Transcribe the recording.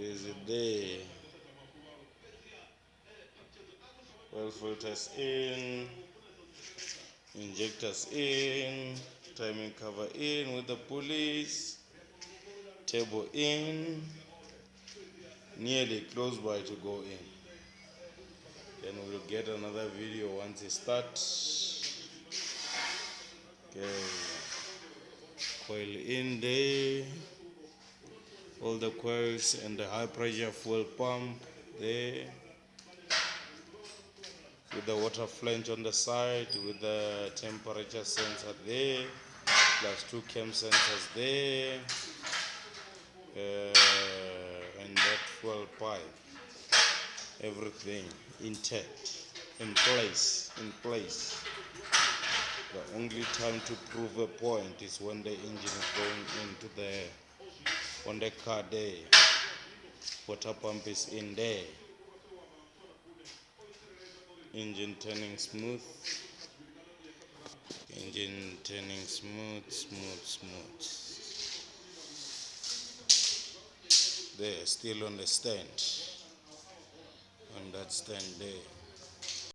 Is it there? Oil filters in, injectors in, timing cover in with the pulleys, table in, nearly close by to go in. Then we'll get another video once it starts. Okay, coil in there, all the coils and the high pressure fuel pump there, with the water flange on the side, with the temperature sensor there, plus 2 cam sensors there, and that fuel pipe, everything intact, in place. The only time to prove a point is when the engine is going into on the car there. Water pump is in there. Engine turning smooth. Engine turning smooth. There, still on the stand. On that stand there.